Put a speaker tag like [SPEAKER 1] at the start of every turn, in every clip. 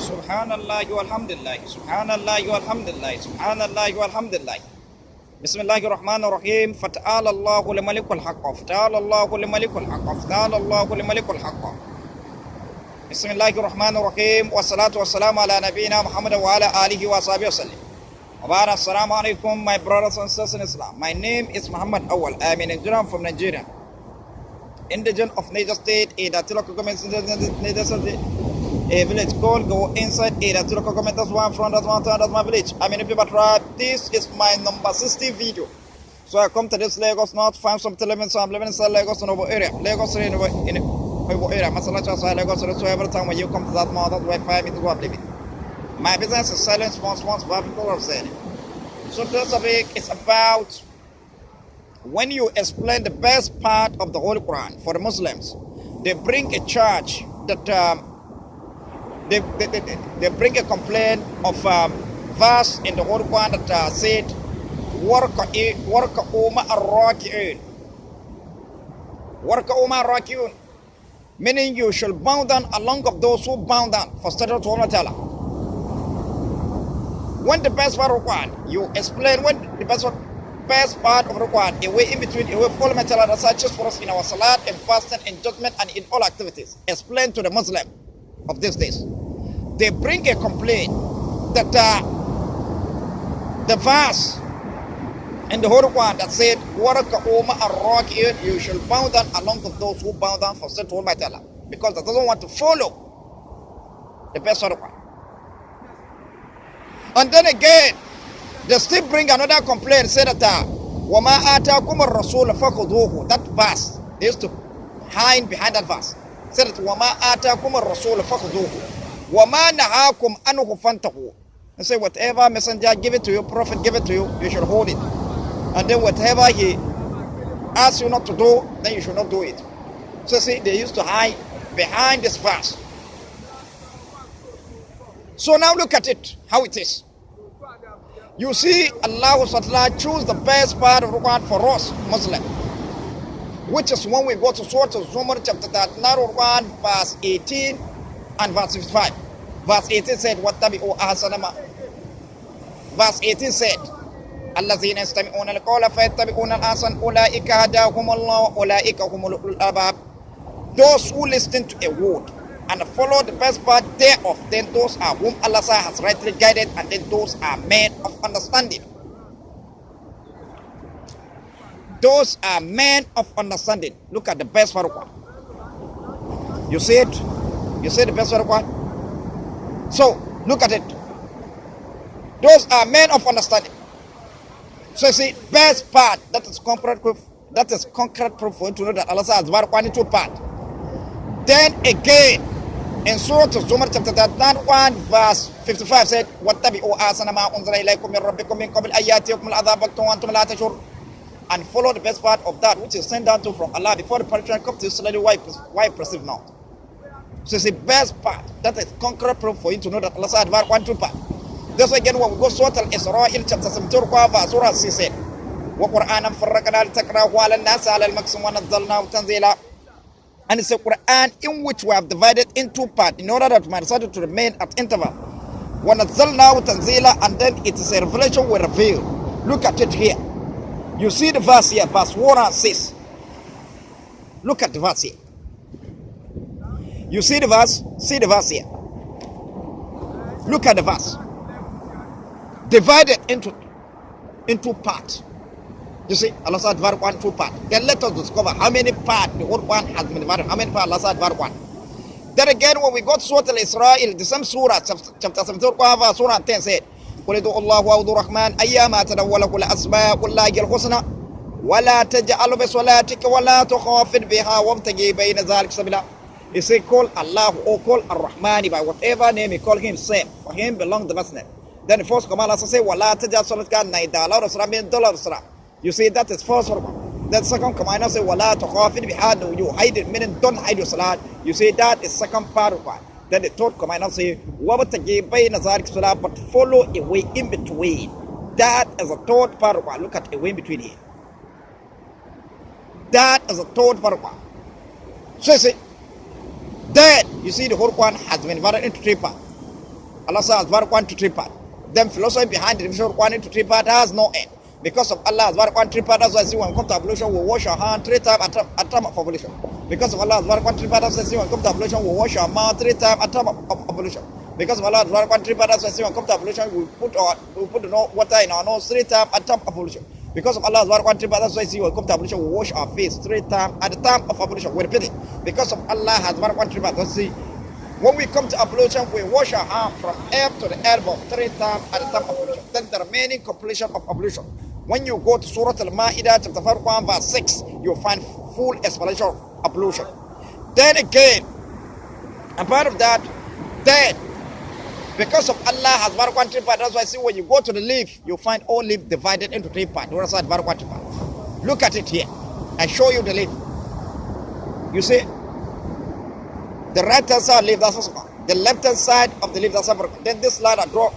[SPEAKER 1] Subhanallah walhamdulillah, Subhanallah walhamdulillah, Subhanallah walhamdulillah. Bismillahir Rahmanir Rahim. Fata'ala Allahu limalikul haqq. Fata'ala Allahu limalikul haqq. Fata'ala Allahu limalikul haqq. Bismillahir Rahmanir Rahim. Wassalatu wassalamu ala nabiyyina Muhammad wa ala alihi wa sahbihi wasallam. Assalamu alaikum, my brothers and sisters in Islam. My name is Muhammad Awal. I am a Nigerian from Nigeria, indigenous of Niger State, a local government Niger State, a village called Go inside a local government. That's one front, that's one town, that's my village. I'm in a people tribe. This is my number 60 video. So I come to this Lagos now to find some television. So I'm living inside Lagos in over area. Lagos in over area. Masalacha Lagos. So every time when you come to that mall, that's where 5 minutes I'm living. My business is silent response, but people are saying. So this topic is about when you explain the best part of the Holy Quran for the Muslims. They bring a charge that they bring a complaint of verse in the Holy Quran that said, Warkau Arakiun. Warkau Arakiun. Meaning you shall bow down along of those who bow down for status to Allah. When the best part of the Quran, you explain when the best part of the Quran, a way in between, a way for Allah that searches for us in our salat and fasting and judgment and in all activities. Explain to the Muslim of these days. They bring a complaint that the verse in the Holy Quran that said, you shall bow down along with those who bow down for said to Almighty Allah, because that doesn't want to follow the best part of the Quran. And then again, they still bring another complaint, say that وَمَا آتَاكُمُ الرَّسُولُ فَخُذُوهُ. That verse, they used to hide behind that verse. Say that وَمَا آتَاكُمُ الرَّسُولُ فَخُذُوهُ وَمَا نَهَاكُمْ أَنْهُ فَانْتَهُوا. And say whatever messenger give it to you, prophet give it to you, you should hold it. And then whatever he asks you not to do, then you should not do it. So see, they used to hide behind this verse. So now look at it, how it is. You see, Allah SWT choose the best part of the Quran for us, Muslim, which is when we go to Surah Zumar chapter 39, verse 18 and verse 55. Verse 18 said, وَاتَّبِعُوا أَحْسَنَ مَا. Verse 18 said, الَّذِينَ يَسْتَمِعُونَ الْقَوْلَ فَيَتَّبِعُونَ الْأَحْسَنَ أُولَٰئِكَ هَدَاهُمُ اللَّهُ وَأُولَٰئِكَ هُمُ أُولُو الْأَلْبَابِ. Those who listen to a word and follow the best part thereof, then those are whom Allah has rightly guided, and then those are men of understanding. Those are men of understanding. Look at the best part of Quran. You see it? You see the best part of Quran? So, look at it. Those are men of understanding. So you see, best part, that is concrete proof. That is concrete proof for you to know that Allah has divided Quran into part. Then again, in Surah Zumar chapter 31 verse 55 said, وَاتَّبِعُوا أَحْسَنَ مَا أُنزِلَ إِلَيْكُم مِّن رَّبِّكُم مِّن قَبْلِ أَن يَأْتِيَكُمُ الْعَذَابُ بَغْتَةً وَأَنتُمْ لَا تَشْعُرُونَ. And follow the best part of that which is sent down to from Allah before the punishment comes to you slowly, why perceive not. So it's the best part. That is concrete proof for you to know that Allah had one two part. That's why again when we go Surah Al-Isra'il chapter 72 verse Surah 6 said, وَقُرْآنًا فَرَّقْنَا لِتَقْرَأَهُ عَلَى النَّاسِ عَلَى الْمُكْثِ وَنَزَّلْنَاهُ تَنزِيلًا. And it's a Quran in which we have divided into parts in order that we might decide to remain at interval. وَنَزَّلْنَاهُ تَنزِيلًا. And then it is a revelation we reveal. Look at it here. You see the verse here, verse 1 and 6. Look at the verse here. You see the verse? See the verse here. Look at the verse. Divided into parts. You see, Allah said divided one into parts. Then let us discover how many parts the whole Quran has been divided. How many parts Allah said divided one. Then again, when we got Surah Al-Isra'il, the same surah, chapter 74, verse Surah 10 said, قُلِ ادْعُوا اللَّهَ وَاعْبُدُوا الرَّحْمَنَ أَيَّامَا تَدْعُوا لَهُ الْأَسْمَاءُ اللَّهِ الْحُسْنَى وَلَا تَجْعَلْ بِصَلَاتِكَ وَلَا تُخَافِتْ بِهَا وَابْتَغِ بَيْنَ ذَلِكَ سَبِيلًا. He said, call Allah or call Ar-Rahman by whatever name he call him, same. For him belong the best name. Then the first command also say, وَلَا تَجْعَلْ صَلَاتِكَ نَيْدَ. You see, that is first one. Then second command also say, وَلَا تُخَافِتْ بِهَا. You hide it, meaning don't hide your salat. You see, that is second part of one. Then the third command also say, وَابْتَغِ بَيْنَ ذَلِكَ سَبِيلًا. But follow a way in between. That is a third part of one. Look at a way in between here. That is a third part of one. So you see, then you see the whole Quran has been divided into three parts. Allah says Barak 1 to 3 part. Then philosophy behind the division of Quran into 3 part has no end. Because of Allah Barak 1 3 part, that's why I see when we come to ablution, we wash our hand 3 times at time of ablution. Because of Allah Barak 1 3 part, that's why I see when we come to ablution, we wash our mouth 3 times at time of ablution. Because of Allah Barak 1 3 part, that's why I see when we come to ablution, we put the water in our nose 3 times at time of ablution. Because of Allah's Barak 1 3 part, that's why I see when we come to ablution, we wash our face 3 times at the time of ablution. We repeat it. Because of Allah has Barak 1 3 part, let's see. When we come to ablution, we wash our hand from head to the elbow 3 times at the time of ablution. Then the remaining completion of ablution. When you go to Surah Al-Ma'idah, chapter 1, verse 6, you'll find full explanation of ablution. Then again, apart of that, then, because of Allah has Barak 1 3 part, that's why I see when you go to the leaf, you'll find all leaf divided into 3 parts. Barak 1 3 part. Look at it here. I show you the leaf. You see? The right hand side leaf, that's Barak. The left hand side of the leaf, that's Barak. Then this line I draw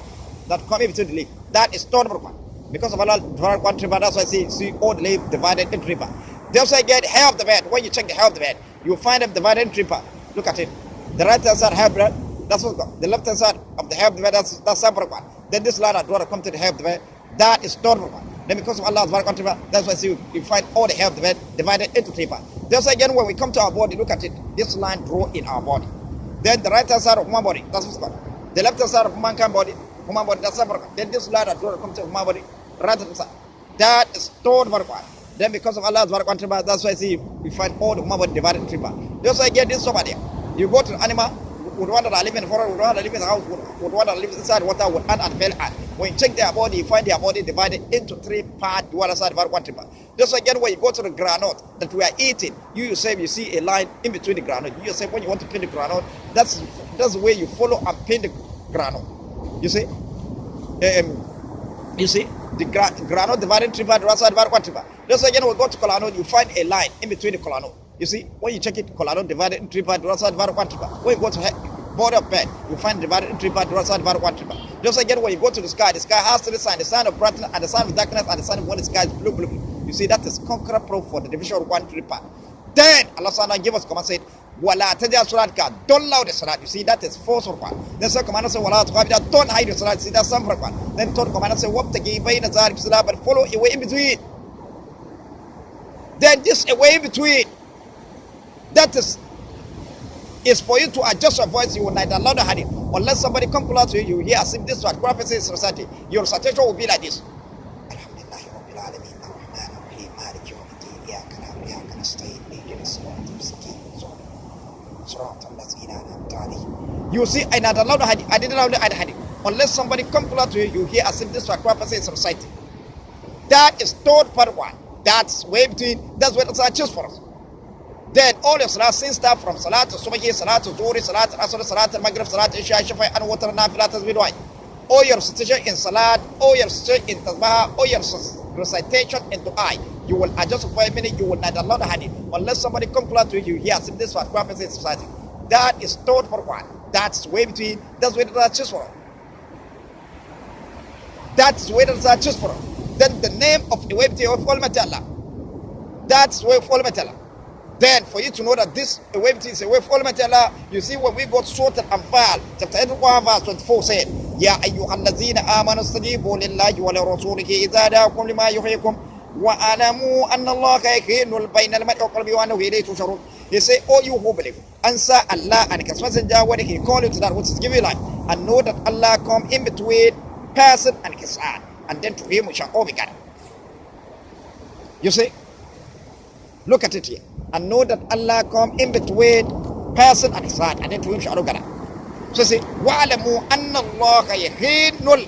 [SPEAKER 1] that come in between the leaf, that is third Barak. Because of Allah, Barak 1 3 part, that's why I see all the leaf divided into 3 parts. Then also get hair of the bed. When you check the hair of the bed, you'll find them divided into 3 parts. Look at it. The right hand side hair of the bed, that's what's got. The left hand side of the hair of the bed, that's Barak 1. Then this line I draw to come to the hair of the bed, that is third Barak 1. Then because of Allah's Barak 1 3 part, that's why I see you find all the hair of the bed divided into 3 parts. Then also again, when we come to our body, look at it. This line draw in our body. Then the right hand side of human body, that's what's got. The left hand side of human body, that's Barak 1. Then this line I draw to come to human body, right hand side. That is third Barak 1. Then because of Allah's Barak 1 3 part, that's why I see you find all the human body divided into 3 parts. Then also again, this somebody. You go to the animal, would want to live in the forest, would want to live in the house, would want to live inside water, would ant and fell ant. When you check their body, you find their body divided into 3 parts, the other side, Barak 1 3 part. Just again, when you go to the granite that we are eating, you yourself, you see a line in between the granite. You yourself, when you want to pin the granite, that's the way you follow and pin the granite. You see? You see? The granite divided into 3 parts, the other side, Barak 1 3 part. Just again, when we go to colano, you find a line in between the colano. You see, when you check it, colano divided into 3 parts, the other side, Barak 1 3 part. When you go to body of bed, you find divided into 3 parts, the other side, Barak 1 3 part. Just again, when you go to the sky has 3 signs, the sign of brightness and the sign of darkness and the sign of when the sky is blue. You see, that is conqueror proof for the division of 1 3 part. Then Allah Subhanahu give us command said, Wala tajal salatka, don't allow the salat. You see, that is fourth one. Then second command said, Wala tuqabida, don't hide the salat. You see, that's some one. Then third command said, Wabtagi bayna zalik salat, but follow a way in between. Then this a way in between. That is for you to adjust your voice. You will neither allow the hadith. Unless somebody come close to you, you hear as if this what prophecy is reciting. Your recitation will be like this. You see, I not allowed the hadith. I didn't allow the hadith. Unless somebody come close to you, you hear as if this what prophecy is reciting. That is third part 1. That's way between. That's what I choose for us. Then all your salat since start from salat to subhi, salat to zuhri, salat to asr, salat to maghrib, salat to isha, shafi, and water nafilat tasbih. All your recitation in salat, all your recitation in tasbih, all your recitation in du'a, you will adjust for 5 minutes. You will not allow the hadith unless somebody come close to you. Yes, if this was prophecy in society, that is third for 1. That's way between. That's where the choose for. That's where the choose for. Then the name of the way between of Almighty Allah. That's way of Almighty Allah. Then for you to know that this way between is a way of Almighty Allah, you see when we got Surah Al-Anfal, chapter 81, verse 24 said, Ya ayyuhallazina amanu istajibu lillahi wa lirasulihi idza da'akum lima yuhyikum wa alamu anna Allaha yakhinu bayna al-mar'i wa qalbihi wa annahu ilayhi tusharun. He say, all you who believe, answer Allah and His Messenger when He call you to that which is give you life, and know that Allah come in between person and his heart, and then to Him we shall all be gathered. You see? Look at it here. And know that Allah come in between person and his heart, and then to Him shall all gather. So say, وَعَلَمُوا أَنَّ اللَّهَ يَحِينُ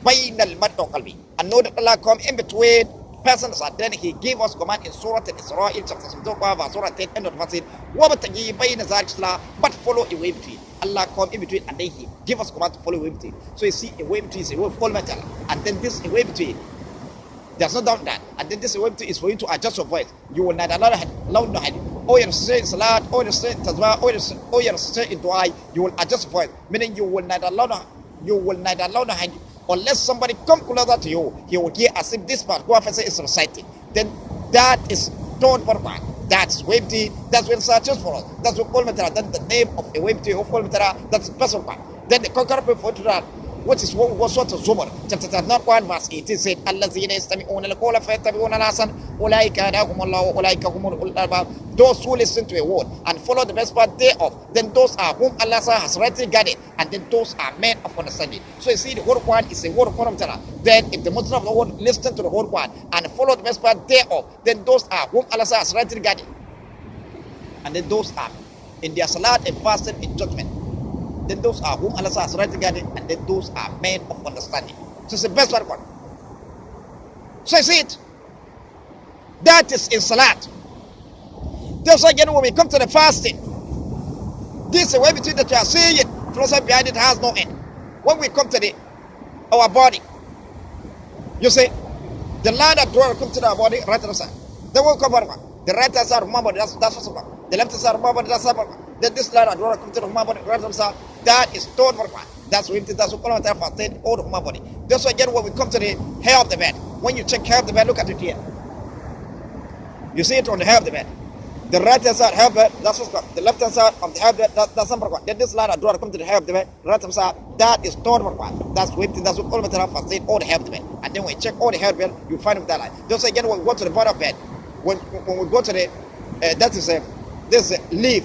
[SPEAKER 1] بَيْنَ الْمَرْءِ وَقَلْبِهِ. And know that Allah come in between person and heart. Then He gave us command in Surah Al-Isra'il, chapter 75, verse Surah 10, end of the verse. وَبَتَجِي بَيْنَ ذَلِكَ, but follow a way between. Allah come in between, and then He give us command to follow a way between. So you see, a way between is a way of Almighty Allah. And then this a way between. There's no doubt that. And then this way between is for you to adjust your voice. You will not allow the hadith. Or you're saying salat, or you're saying tazwah, or you're saying in dua, you will adjust your voice. Meaning you will not allow the hadith. Unless somebody come closer to you, he will hear as if this part prophecy is reciting. Then that is third part. That's way between. That's when searches for us. That's what Almighty. Then the name of a way between of Almighty. That's the person part. Then the conqueror people to that. What is what was sort of Zumar? Chapter not 1 verse 18 said, Allah Zina is Tami on the Kola Fetabi on Alasan, Olaika, Dakumala, Olaika Humul, those who listen to a word and follow the best part thereof, then those are whom Allah has rightly guided, and then those are men of understanding. So you see, the word one is a word of Quran. Then if the Muslim of the word listen to the word one and follow the best part thereof, then those are whom Allah has rightly guided. And then those are in their salat and fasting in judgment. Then those are whom Allah has rightly guided, and then those are men of understanding. So it's the best one. So you see it. That is in salat. Just again when we come to the fasting, this is the way between that you are seeing it. Philosophy behind it has no end. When we come to our body, you see, the line that draw comes to our body, right hand side. Then we'll come over. The right hand side of my body, that's what's up. The left hand side of my body, that's up. Then this line that draw comes to my body, right hand side, that is third one. That's what fasting all of my body. Just again when we come to the hair of the bed. When you check hair of the bed, look at it here. You see it on the hair of the bed. The right hand side hair of the bed, that's what's up. The left hand side of the hair of the bed, that's number one. Then this line that draw comes to the hair of the bed, right hand side, that is third one. That's what all of fasting all the hair of the bed. And then when you check all the hair of the bed, you find that line. Just again when we go to the bottom of the bed, when we go to the that is this leaf.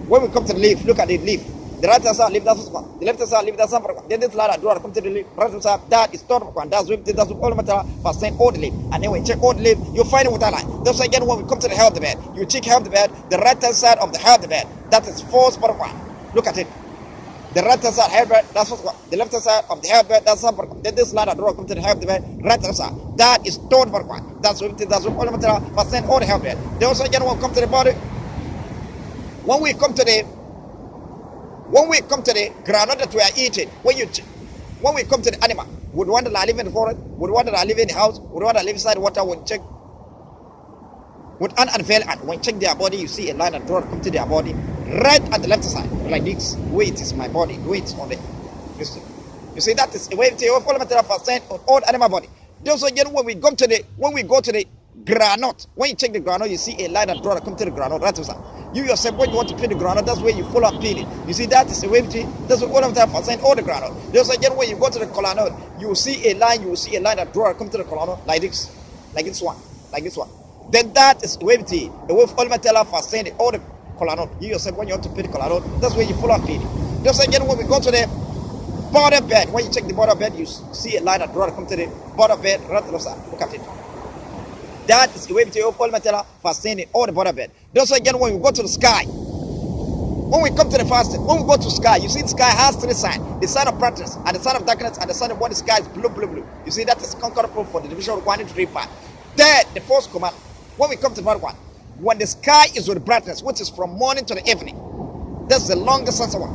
[SPEAKER 1] When we come to the leaf, look at the leaf. The right hand side leaf, that's one. The left hand side leaf, that's number one. Then this line draw come to the leaf, right hand side, that is third one. That's all the matter fasting all the leaf. And then when you check all the leaf, you find it with that line. Just again when we come to the hair of the bed, you check hair of the bed, the right hand side of the hair of the bed, that is fourth one. Look at it. The right hand side hair bed, that's what's one. The left hand side of the hair bed, that's number one. Then this line draw come to the hair of the bed, right hand side, that is third one. That's all the matter fasting all the hair bed. Then also again when we come to the body, when we come to the groundnut that we are eating, when we come to the animal, would one that live in the forest, would one that live in the house, would one that live inside the water, would check, would unveil, and when check their body, you see a line that draw come to their body, right at the left side, like this. Where it is my body, where it's on it. You see that is a way to follow material fasting on all animal body. Also again when we go to the groundnut, when you check the groundnut, you see a line that draw come to the groundnut, right side. You yourself, when you want to peel the groundnut, that's where you follow up peeling. You see, that is the way that's what all of them are saying, all the groundnut. Just again, when you go to the colonel, you see a line that draw come to the colonel like this one. Then that is the way the way of all material for saying all the colonel. You yourself, when you want to peel the colonel, that's where you follow up peeling. Just again, when we go to the border bed, when you check the border bed, you see a line that draw come to the border bed, right to the side. Look at it. That is the way of all material for saying all the border bed. Also again, when we go to the sky, when we come to the fasting, when we go to the sky, you see the sky has three signs: the sign of brightness, and the sign of darkness, and the sign of when the sky is blue. You see that is conquerable for the division of 1 into 3 parts. Then the first command, when we come to part 1, when the sky is with brightness, which is from morning to the evening, that's the longest sense one.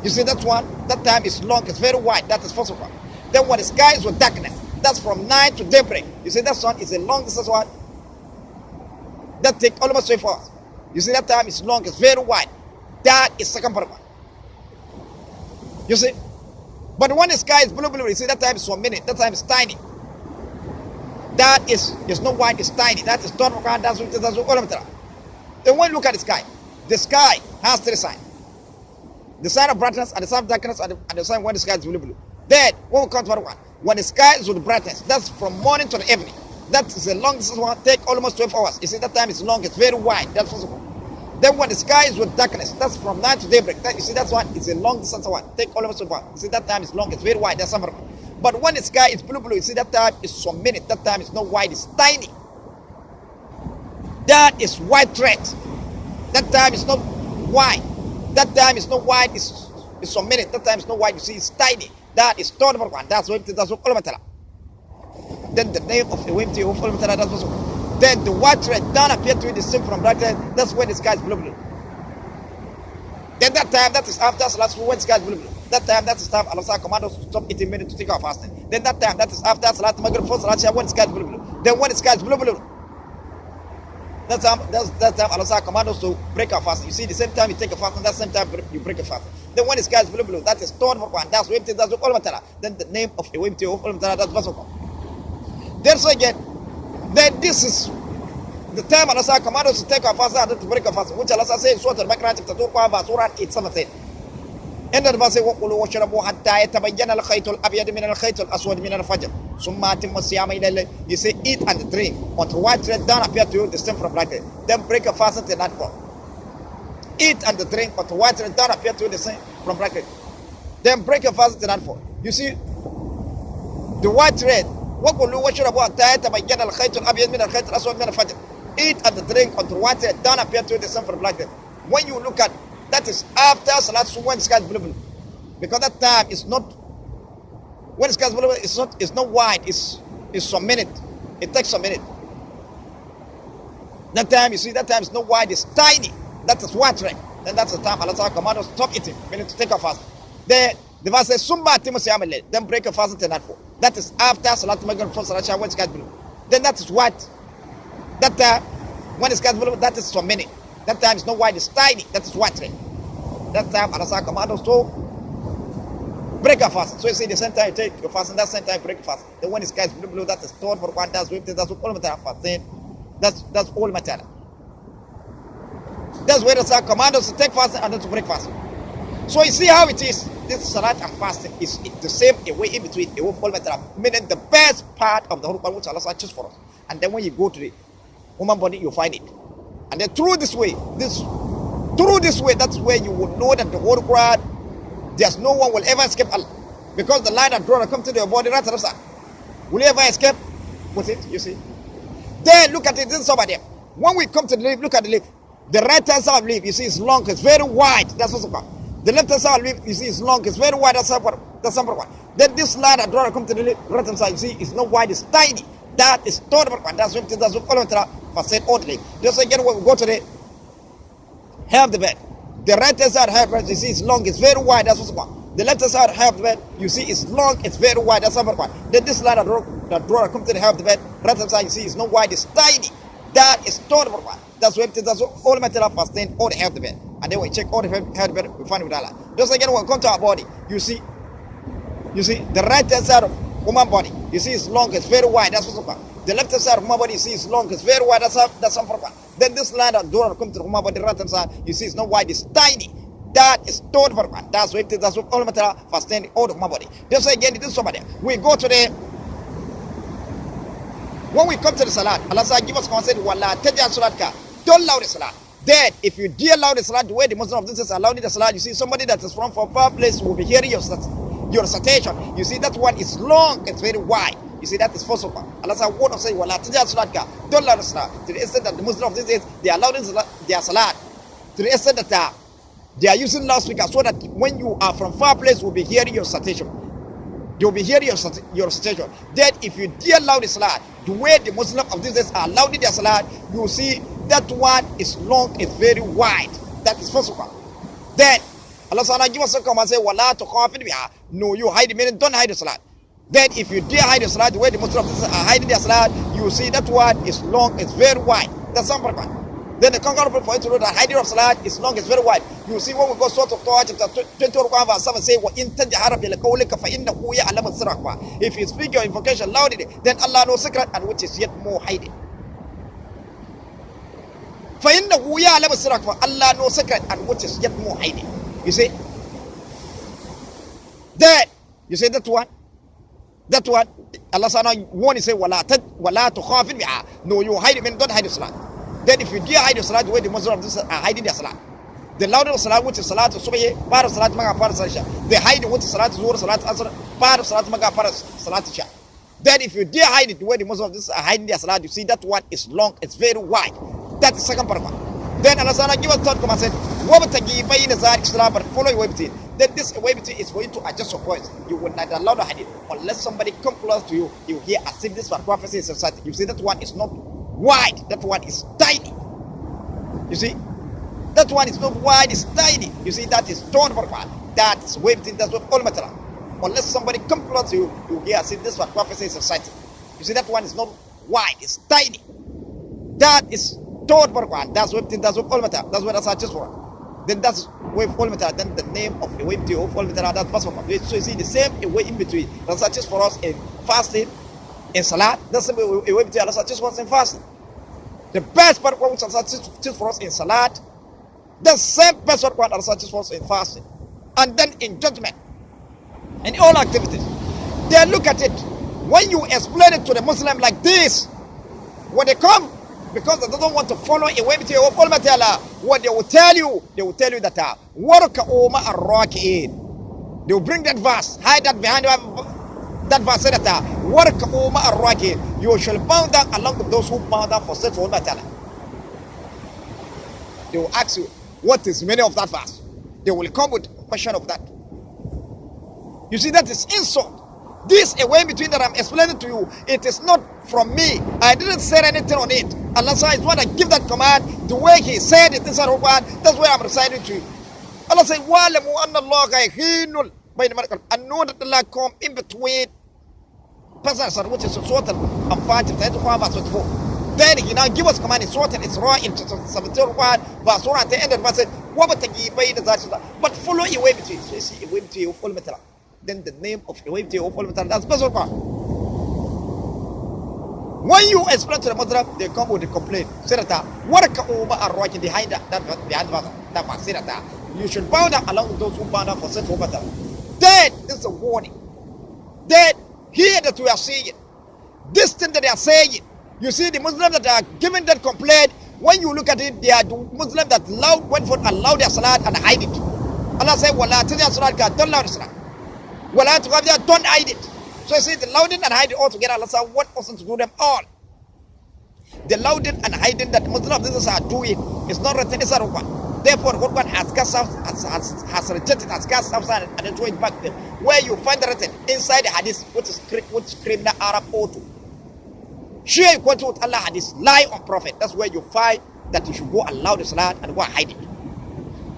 [SPEAKER 1] You see that one? That time is long, it's very wide. That is first one. Then when the sky is with darkness, that's from night to daybreak. You see that one is the longest one. That take almost 3 hours. You see that time is long, it's very wide. That is second part one. You see? But when the sky is blue, you see that time is 1 minute. That time is tiny. That is not wide, it's tiny. That is third one, that's all of it. Then when you look at the sky has 3 signs. The sign of brightness, and the sign of darkness, and the sign when the sky is blue. Then when we come to part 1, when the sky is with brightness, that's from morning to the evening. That is the longest one, take almost 12 hours. You see that time is long, it's very wide. That's first one. Then when the sky is with darkness, that's from night to daybreak. You see that one, it's a long distance one, take almost 12 hours. You see that time is long, it's very wide. That's number one. But when the sky is blue, you see that time is 1 minute. That time is not wide, it's tiny. That is white thread. That time is not wide. That time is not wide, it's 1 minute. That time is not wide, you see it's tiny. That is third one. That's what all of it. Then the name of the wimpy of all material, that's what. Then the white thread don't appear to be distinct from black thread. That's when the sky is blue. Then that time, that is after Salat when the sky is blue. That time, that is time Allah commands us to stop eating minutes to take our fasting. Then that time, that is after Salat Maghrib for Salat when the sky is blue. Then when the sky is blue. That's time Allah commands us to break our fast. You see, the same time you take a fast, and that same time you break a fast. Then when the sky is blue, that is third one. That's wimpy, that's all material. Then the name of the wimpy of all material, that's what. There's again, then this is the time Allah commands us to take our fast and to break our fast, which Allah says in Surah Al-Baqarah chapter 2, verse 8, 17. إن الباسي وقولوا واشربوا حتى يتبين الخيط الأبيض من الخيط الأسود من الفجر ثم أتم الصيام إلى الليل. You say eat and drink until white thread down appear to you distinct from black thread. Then break a fast until nightfall. Eat and drink until white thread down appear to you distinct from black thread. Then break a fast until nightfall. You see the white thread. وقولوا واشربوا حتى يتبين الخيط الأبيض من الخيط الأسود من الفجر. Eat and drink until white thread down appear to you distinct from black thread. When you look at that is after Salat when sky is blue, because that time is not when sky is blue. It's not wide. It's some minute. It takes a minute. That time you see that time is not wide. It's tiny. That is white thread. Then that's the time Allah Ta'ala command us stop eating. We need to take a fast. Then the verse says Summa Timosiyamele. Then break a fast until nightfall. That is after Salat Maghrib before Salat when sky is blue. Then that is white. That time when sky is blue, that is some minute. That time is not wide, it's tiny. That is white thread. That time Allah command us to break a fast. So you see the same time you take your fast and that same time break a fast. Then when the sky is blue, that is stored for one, that's all matter fast. Then that's all matter. That's where Allah command us to take fast and then to break fast. So you see how it is. This salat and fasting is the same way in between. It will all matter. Meaning the best part of the whole Quran which Allah chooses for us. And then when you go to the human body, you find it. And then through this way, that's where you will know that the whole Quran, there's no one will ever escape Allah. Because the line that draw come to your body, right? Will you ever escape with it? You see? Then look at it, this is over there. When we come to the leaf, look at the leaf. The right hand side of the leaf, you see it's long, it's very wide. That's what's called. The left hand side of the leaf, you see it's long, it's very wide. That's number one. Then this line that draw come to the leaf, right hand side, you see it's not wide, it's tiny. That is total. That's what for said orderly. Just again when we go to the half the bed. The right hand side half bed, you see it's long, it's very wide, that's what's one. The left hand side half the bed, you see it's long, it's very wide, that's number one. Then this line that drawer come to the half the bed, right hand side you see it's not wide, it's tiny. That is total number one. That's all material for staying all the half the bed. And then we check all the half the bed, we find with Allah. Just again when we come to our body, you see the right hand side of human body, you see it's long, it's very wide, that's what's one. The left hand side of human body, you see it's long, it's very wide, that's some one. Then this line that door come to the human body, right hand side, you see it's not wide, it's tiny. That is total one. That's what all material for staying all the human body. Just again, it is somebody. We go to the when we come to the salat, Allah said, give us consent, Wallah, tajal salatka. Don't allow the salat. Then, if you do allow the salat, the way the Muslim of this is allowing the salat, you see somebody that is from far place will be hearing your recitation. You see that one is long, it's very wide. You see that is first of all. Allah said, word of saying, Wallah, tajal salatka. Don't allow the salat. To the extent that the Muslim of this is, they are allowing their salat. To the extent that they are using loudspeaker so that when you are from far place will be hearing your recitation. You'll be hearing your recitation. Then if you dare allow the salat, the way the Muslim of these days are allowed their salat, you will see that one is long, it's very wide. That is first of all. Then Allah Subhanahu give us a command and say, Wala tukhafid biha. No, you hide the meaning, don't hide the salat. Then if you dare hide the salat, the way the Muslim of these days are hiding their salat, you will see that one is long, it's very wide. That's number one. Then the concurrent for it to know that hiding of salat is long, it's very wide. You see when we go sort of Torah chapter 21 verse 7 say, if you speak your invocation loudly, then Allah knows secret and which is yet more hidden. Allah knows secret and which is yet more hidden. You see? Then you say that one. Allah Subhanahu warn say, Wala tukhafid biha. No, you hide it, don't hide the salat. Then if you dare hide the salat, the way the Muslims of this are hiding their salat. The louder of salat, which is salat of subhi, part of salat maga, part of salat isha. They hide which is salat zuhr, salat asr, part of salat maga, part of salat isha. Then if you dare hide it, the way the Muslims of this are hiding their salat, you see that one is long, it's very wide. That is second part. Then Allah Subhanahu give us third command said, وَبْتَغِي بَيْنَ ذَلِكَ السَّلَامَ, but follow your way between. Then this way between is for you to adjust your voice. You will not allow the hadith unless somebody come close to you. You hear as if this prophecy is recited. You see that one is not wide, that one is tiny. You see, that one is not wide, it's tiny. You see, that is torn for one. That's way between, that's what all matter. Unless somebody come close to you, you hear as if this prophecy is recited. You see, that one is not wide, it's tiny. That is torn for one. That's way between, that's what all matter. That's what I just for. Then that's way of all matter. Then the name of a way between of all matter, that's possible. So you see, the same way in between. That's just for us in fasting, in salat. That's the way between. That's just for us in fasting. The best part of what Allah teaches for us in salat, the same best part of Allah teaches for us in fasting. and then in judgment, in all activities. They look at it. When you explain it to the Muslim like this, when they come, because they don't want to follow a way with your what they will tell you that Warkau ma Arakiun. They will bring that verse, hide that behind that verse, say that Warkau ma Arakiun. You shall bow down along with those who bow down for such a matter. They will ask you, what is the meaning of that verse? They will come with a question of that. You see, that is insult. This a way between that I'm explaining to you. It is not from me. I didn't say anything on it. Allah says, when I give that command, the way He said it inside of Quran, that's why I'm reciting to you. Allah says, "Wa'lamu anna Allah hinul bayna malakal." And know that Allah come in between. Pasal which is Surah Al-Anfal, verse 24. Then He now give us command in Surah Al-Isra in 71 verse 1 at the end of verse. But follow a way between. So you see, a way between you follow metala. Then the name of a way between you follow metala. That's special part. When you explain to the Muslim, they come with a complaint. Say that Warkau ma Arakiun, behind that verse. Say that you should bow down along with those who bow down for such a matter. Then this is a warning. Then here that we are seeing, this thing that they are saying. You see, the Muslims that are giving that complaint, when you look at it, they are the Muslims that went for allow their salat and hide it. Allah said, "Wala tadya salat ka, don't allow the salat. Wala tuqabya, don't hide it." So you see, the louding and hiding all together, Allah said, what person to do them all? The louding and hiding that Muslims are doing is not written in Quran. Therefore, Quran has rejected, has cast outside and then thrown it back there. Where you find the written inside the hadith, which criminal Arab auto. Share equal to Allah hadith, lie on Prophet. That's where you find that you should go allow the salat and go and hide it.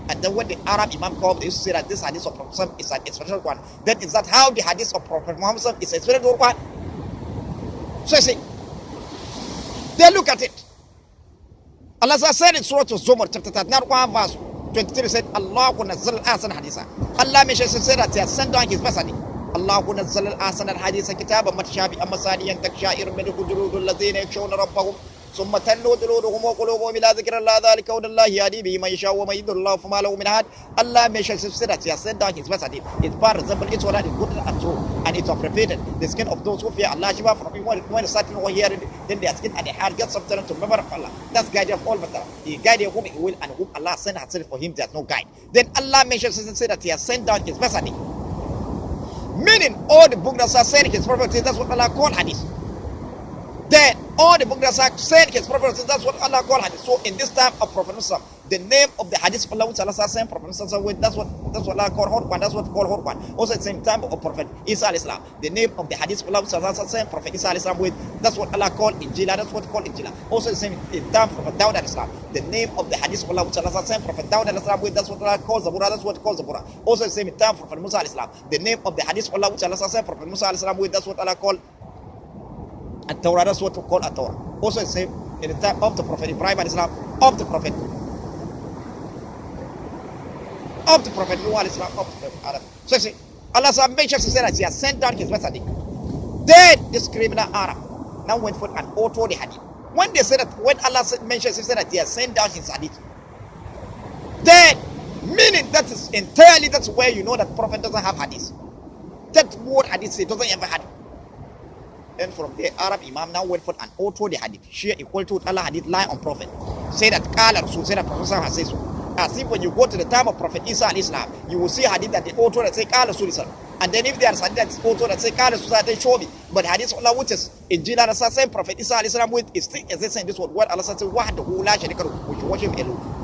[SPEAKER 1] And then when the Arab Imam comes, they used to say that this hadith of Prophet Muhammad is an exceptional one. Then is that how the hadith of Prophet Muhammad is an exceptional one? So you see, they look at it. Allah said in Surah Zumar, chapter 39, verse 23, said, Allah will nazzal al-ahsan haditha. Allah mentions that He has sent down His message. الله نزل الأحسن الحديث كتابا متشابها مثانيا تقشعر منه جلود الذين يخشون ربهم ثم تلين جلودهم وقلوبهم إلى ذكر الله ذلك هدى الله يهدي به من يشاء ومن يضلل الله فما له من هاد. Allah mentions that He has sent down His message. Its power resembles its word is good and true, and it's repeated. The skin of those who fear Allah Shiva from when starting over here, then their skin and their heart gets something to remember of Allah. That's guide of all matter. He guided whom He will and whom Allah sent has sent for him. There's no guide. Then Allah mentions that He has sent down His message. Meaning all the books that are saying His prophecy, that's what Allah called hadith. Then all the books that are saying His prophecy, that's what Allah called hadith. So in this time of Prophet Muhammad, the name of the hadith of Allah which Allah saying Prophet Muhammad, that's what Allah called Horban, that's what called Horban. Also at the same time of Prophet Isa al-Islam, the name of the hadith of Allah which Allah saying Prophet Isa al-Islam with, that's what Allah called Injila, that's what called Injila. Also the same time Prophet Dawud al-Islam, the name of the hadith of Allah which Allah saying Prophet Dawud al-Islam with, that's what Allah called Zabura, that's what called Zabura. Also the same time Prophet Musa al-Islam, the name of the hadith of Allah which Allah saying Prophet Musa al-Islam with, that's what Allah called At-Torah, that's what we call At-Torah. Also the same in the time of the Prophet Ibrahim al-Islam, of the Prophet Nuh al-Islam, of the Prophet Adam. So you see, Allah mentions that He has sent down His message. Then this criminal Arab now went for and auto the hadith. When they said that, when Allah mentions that He has sent down His hadith, then meaning that is entirely, that's where you know that Prophet doesn't have hadith. That word hadith it doesn't ever have. Then from there, Arab Imam now went for and auto the hadith. Share equal to Allah hadith lie on Prophet. Say that Qala Rasul, say that Prophet has said so. As if when you go to the time of Prophet Isa al-Islam, you will see hadith that the author that say Qala Rasul. And then if there is hadith that is author that say Qala Rasul, then show me. But hadith Allah which is in Injil and same Prophet Isa al-Islam with is as they say in this word, what Allah says, wahdahu la sharika lahu, which you worship alone.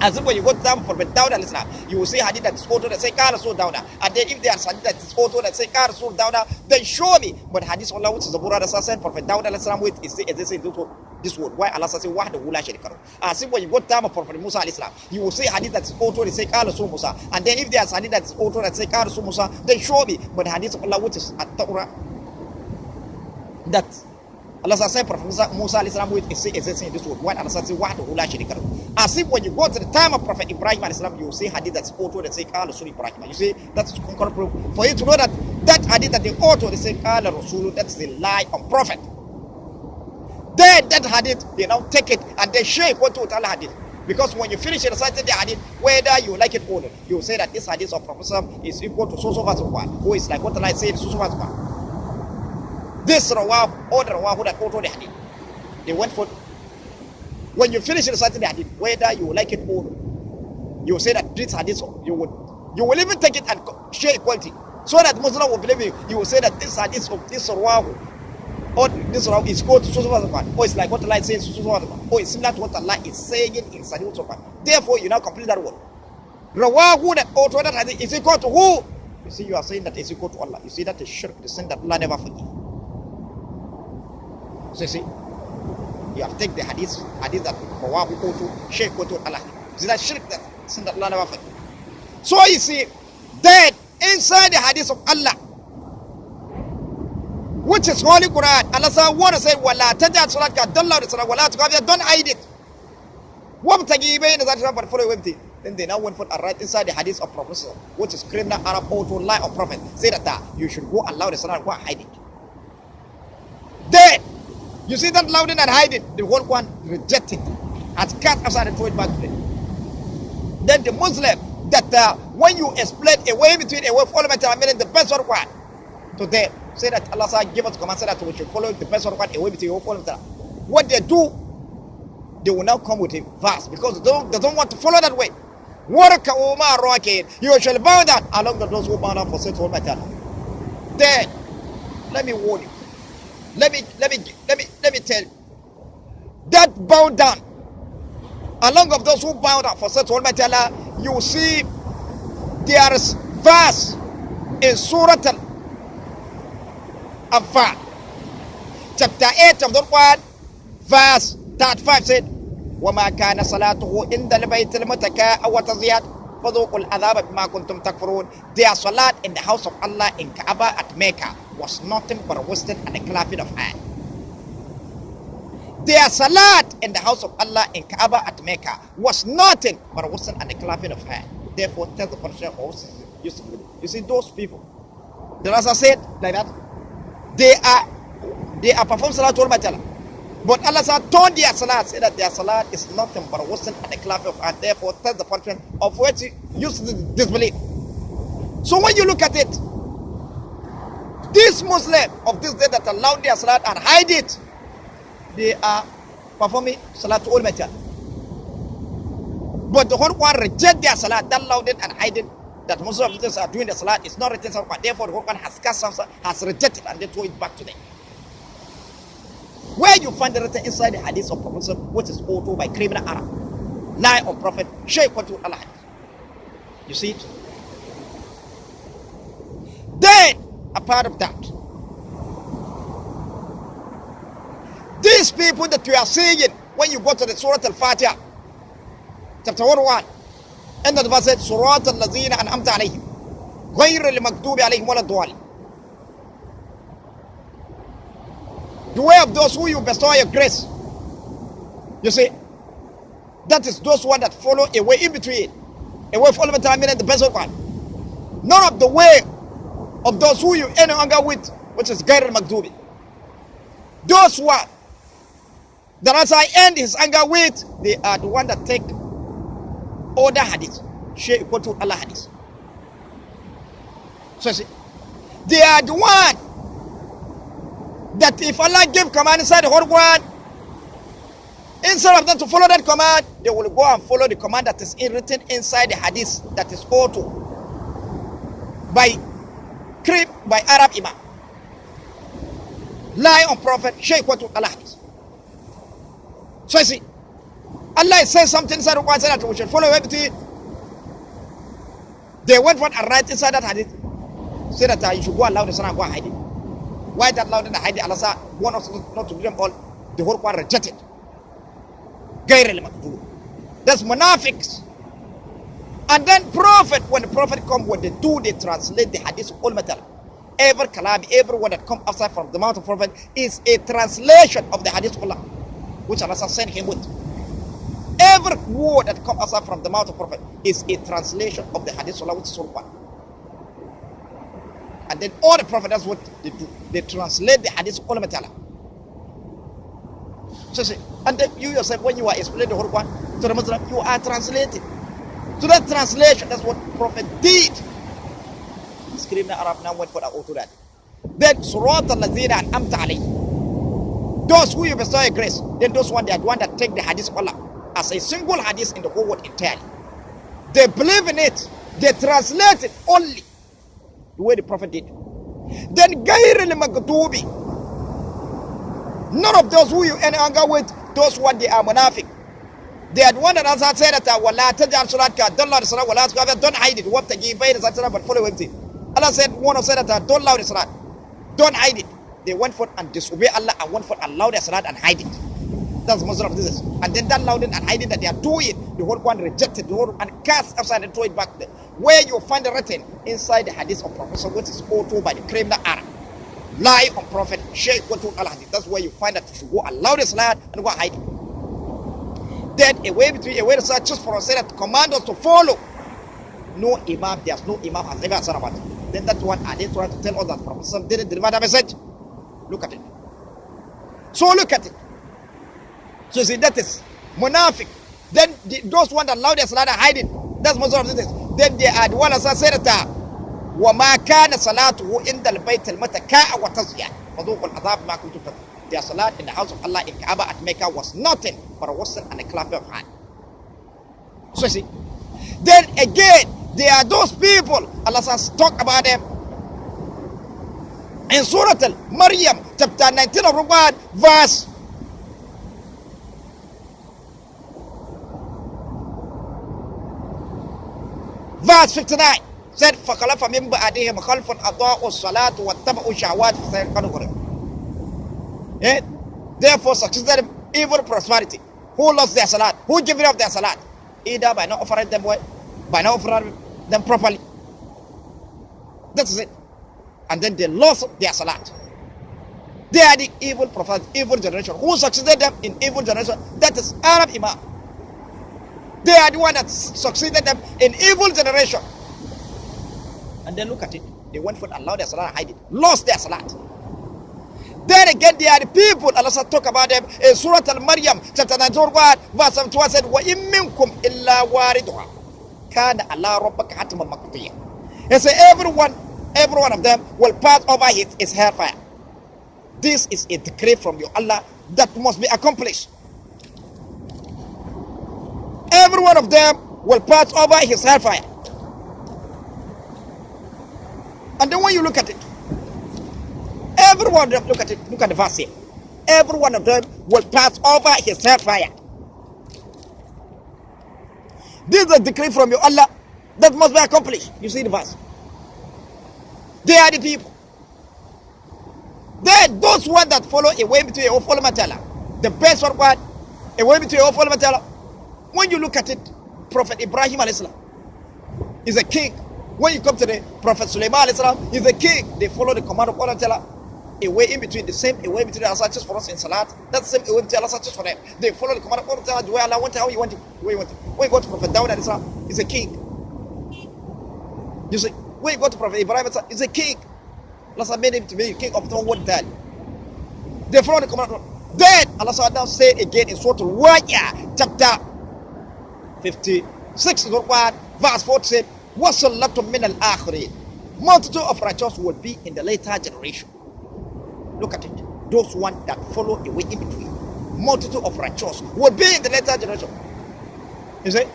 [SPEAKER 1] As if when you go to the time of Prophet Dawud al-Islam, you will see hadith that is author that say Qala Rasul Dawuda. And then if there is hadith that is author that say Qala Rasul Dawuda, then show me. But hadith Allah which is the Burad that Prophet Dawud al-Islam with is as they say this word. Why Allah says wahdahu la sharika lahu. As if when you go to the time of Prophet Musa al-Islam, you will see hadith that is author that say Qala Rasul Musa. And then if there is hadith that is author that say Qala Rasul Musa, then show me. But hadith of Allah which is at-Torah, that Allah says Prophet Musa al-Islam with is saying this word. Why Allah says wahdahu la sharika lahu. As if when you go to the time of Prophet Ibrahim al-Islam, you will see hadith that's auto that say Qala Rasul Ibrahim. You see, that's concurrent proof for you to know that that hadith that the auto they say Qala Rasul, that's the lie on Prophet. Then that hadith, they now take it and they share what to Allah hadith. Because when you finish reciting the hadith, whether you like it or not, you say that this hadith of Prophet is equal to so verse 1, who is like what I say, so verse 1. This rawah or the rawah who that quoted the hadith, they went for. When you finish reciting the hadith, whether you like it or not, you say that this hadith you will even take it and share equality, so that Muslim will believe you. You will say that this hadith of this rawah or this rawah is equal to so verse 1, or it's like what Allah says, so verse 1, or it's similar to what Allah is saying in Sahih Quran. Therefore, you now complete that word. Rawah who that author that hadith is equal to who? You see, you are saying that it's equal to Allah. You see, that is shirk, the sin that Allah never forgive. So you see, you have taken the hadith that Rawah who go to shirk go to Allah. You see that shirk, that sin that Allah never forgive. So you see, that inside the hadith of Allah, which is Holy Quran, Allah said, "Wala tajat salatka dalla wa wala tuqabiya." Don't hide it. What tagi ibe in that but follow with it. Then they now went for a right inside the hadith of Prophet, which is criminal Arab auto lie of Prophet. Say that you should go allow the Salah, go and hide it. Then you see that loud and hide it. The whole one rejected, has cut aside and throw it back to them. Then the Muslim that when you explain away between away follow meaning the best one to them, say that Allah said, give us command, say that we should follow the best one away between follow. What they do, they will now come with a verse because they don't want to follow that way. Warkau Arakiun, you shall bow down along with those who bow down for such whole matter. Then let me warn you. Let me tell you that bow down along with those who bow down for such whole matter. You see, there is verse in Surah Al-Anfal, chapter 8 of the Quran, verse 35 said, وَمَا كَانَ صَلَاتُهُ إِنْدَ الْبَيْتِ الْمُتَكَاءَ وَتَزِيَادَ فَذُوقُوا الْعَذَابَ بِمَا كُنْتُمْ تَكْفُرُونَ. Their salat in the house of Allah in Kaaba at Mecca was nothing but a wasted and a clapping of hands. Their salat in the house of Allah in Kaaba at Mecca was nothing but a wasted and a clapping of hands. Therefore, tell the punishment also used to do. You see, those people, the Rasul said like that, they are performing salat all my. But Allah told their salat, said that their salat is nothing but a wasting and a clap of hand. Therefore, that's the punishment of which you used to disbelieve. So when you look at it, this Muslim of this day that allowed their salat and hide it, they are performing salat all matter. But the whole one reject their salat, that allowed it and hide it. That Muslims of this are doing the salat is not written somewhere. Therefore, the whole one has rejected and they throw it back to them. Where you find the written inside the hadith of Prophet, which is authored by criminal Arab, lie of Prophet, shaykh what to Allah. You see it? Then, a part of that, these people that you are seeing when you go to the Surah Al-Fatiha, chapter 1, and the verse said, Surah Al-Lazina An'amta alayhim, غير المكتوب عليهم ولا الضالين. The way of those who you bestow your grace. You see, that is those one that follow a way in between. A way follow the time and the best one. None of the way of those who you end anger with, which is Gair al-Makdubi. Those one that as I end his anger with, they are the one that take other hadith. Share equal to Allah hadith. So see, they are the one that if Allah gave command inside the whole Quran, instead of them to follow that command, they will go and follow the command that is written inside the hadith that is authored by Arab Imam. Lie on Prophet, shake what Allah hadith. So you see, Allah says something inside the Quran that we should follow everything. They went for and right inside that hadith. Say that you should go allow the son and go and hide it. Why that loud and hide Allah said, one of us not to do them all, the whole Quran rejected. That's munafiqs. And then Prophet, when the Prophet come, what they do, they translate the hadith of all matter. Every kalam, every word that comes outside from the mouth of Prophet is a translation of the hadith of Allah, which Allah sent him with. Every word that comes outside from the mouth of Prophet is a translation of the hadith of Allah, which is all one. And then all the Prophet, that's what they do. They translate the hadith of Allah. So see, and then you yourself, when you are explaining the whole Quran, to the Muslim, you are translating. So that translation, that's what Prophet did. Scream the Arab now went for that auto that. Then Surat al-Lazina and Amta alayhi. Those who you bestow grace, then those one they are the one that take the hadith of Allah as a single hadith in the whole world entirely. They believe in it, they translate it only the way the Prophet did. Then Gair al-Maghdubi, none of those who you any anger with, those what they are munafiq. They had one that answered said that wala tajal salatka dollar salat wala tukafir, don't hide it, what tagi bayna salat but follow him. Allah said one of said that don't allow the salat, don't hide it. They went for and disobey Allah and went for allow their salat and hide it. That's most of this. And then that allowing and hiding that they are doing, the whole one rejected the whole and cast outside and throw it back there. Where you find it written inside the hadith of Prophet, which is auto by the criminal Arab. Lie on Prophet, shake what to Allah. That's where you find that you should go allow the salat and go hide it. Then a way to search just for us that command us to follow. No imam, there's no imam has ever said about it. Then that one are they trying to tell us that Prophet didn't deliver the message? Look at it. So look at it. So see that is munafiq. Then those one that allow their salat and hide it. That's most of this. Then they are the one that said that وَمَا كَانَ صَلَاتُهُ إِنْدَ الْبَيْتِ الْمَتَكَاءَ وَتَصْيَا فَذُوقُوا الْعَذَابَ مَا كُنْتُمْ تَكْفُرُونَ. Their salat in the house of Allah in Kaaba at Mecca was nothing but a whistle and a clap of hand. So see, then again, there are those people, Allah says, talk about them in Surah Al-Maryam, chapter 19 of Quran, verse 59, said, فَخَلَفَ مِنْ بَعْدِهِمْ خَلْفٌ أَضَاعُوا الصَّلَاةَ وَاتَّبَعُوا الشَّهَوَاتِ فَسَيُذَّقُونَ. Therefore succeeded evil prosperity. Who lost their salat? Who gave up their salat? Either by not offering them by not offering them properly. That is it. And then they lost their salat. They are the evil prophets, evil generation. Who succeeded them in evil generation? That is Arab Imam. They are the one that succeeded them in evil generation. And then look at it. They went for Allah their salat and hide it. Lost their salat. Then again, they are the people, Allah said, talk about them in Surah Al-Maryam, chapter 19, verse 71 said, وَإِن مِّنكُمْ إِلَّا وَارِدُهَا كَانَ عَلَىٰ رَبَّكَ حَتْمًا مَّقْضِيًّا. He said, every one of them will pass over his hellfire. This is a decree from your Allah that must be accomplished. Every one of them will pass over his hellfire. And then when you look at it, every one of them, look at the verse here. Every one of them will pass over his hellfire. This is a decree from your Allah that must be accomplished. You see the verse. They are the people. Then those ones that follow a way between a follow Matala. The best one, a way between a follow Matala. When you look at it, Prophet Ibrahim a.s. is a king. When you come to the Prophet Sulaiman a.s. is a king. They follow the command of Allah Ta'ala. A way in between, the same a way between Allah just for us in Salat. That's the same a way between Allah just for them. They follow the command of Allah Ta'ala. The way Allah wants, how you want it, where you want it. When you go to Prophet Dawud a.s. he's a king. You see, when you go to Prophet Ibrahim a.s. he's a king. Allah made him to be king of the whole world. They follow the command of Allah. Then Allah said again in Surah Al-Waqi'ah, chapter 56 in Quran, verse 40 said, وَصَلَّةٌ مِّنَ الْآخِرِينَ. Multitude of righteous will be in the later generation. Look at it. Those ones that follow a way in between. Multitude of righteous will be in the later generation. You see?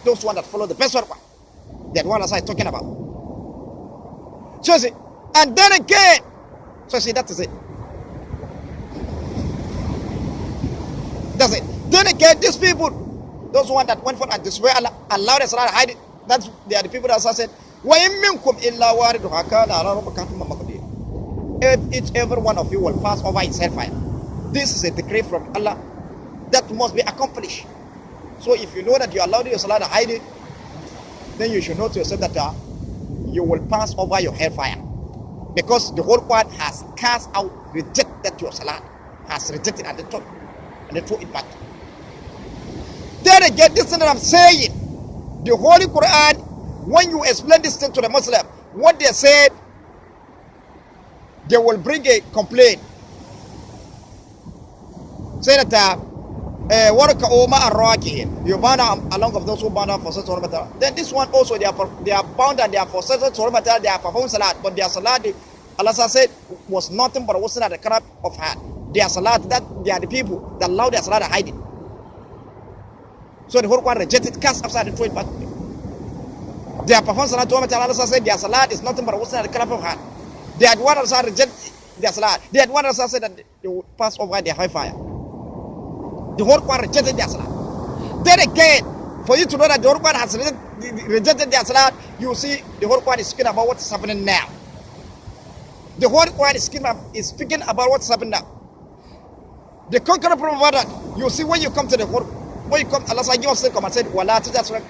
[SPEAKER 1] Those ones that follow the best one. That one as I'm talking about. So see, and then again, so see, that is it. That's it. Then again, these people, those ones that went for and disobey Allah, allowed us to hide it. That's they are the people that said, وَإِن مِّنكُمْ إِلَّا وَارِدُهَا كَانَ عَلَىٰ رَبِّكَ حَتْمًا مَّقْضِيًّا. Every one of you will pass over his hellfire. This is a decree from Allah that must be accomplished. So if you know that you allowed your salah to hide it, then you should know to yourself that you will pass over your hellfire. Because the whole world has cast out, rejected your salah, has rejected and they throw it back. Then again, this is what I'm saying. The Holy Quran, when you explain this thing to the Muslim, what they said, they will bring a complaint. Say that Warkau ma Arakiun. You bow down along of those who bow down for such matter. Then this one also they are bound and they are for such matter. They are performing salat, but their salat, Allah said, was nothing but wasn't at the crap of hand. Their salat, that they are the people that allow their salat to hide it. So the whole one rejected, cast upside and throw it back. They are performing salat. Allah said their salat is nothing but wasn't at the crap of hand. They had one also reject their salat. They had one also said that they would pass over their high fire. The whole Quran rejected their salat. Then again, for you to know that the whole Quran has rejected their salat, you see the whole Quran is speaking about what's happening now. The whole Quran is speaking about what's happening now. The conqueror about that, you see when you come to the whole, when you come, Allah said, you also come and said, Wala tajal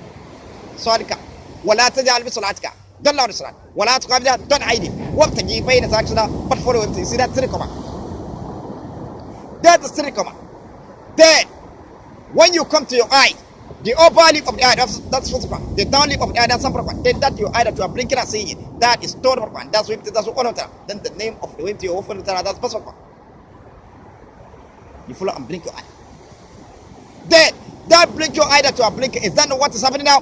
[SPEAKER 1] salika, Wala tajal bisalatika, don't allow the salat, Wala tuqabida, don't hide it. What the give in the but follow him. You see that's the command. That's the command. Then, when you come to your eye, the upper lip of the eye, that's what's wrong. The down lip of the eye, that's something wrong. Then that your eye that you are blinking and seeing it, that is total wrong. That's what then the name of the way to your open that's possible wrong. You follow and blink your eye. Then, that blink your eye that you are blinking, is that not what is happening now?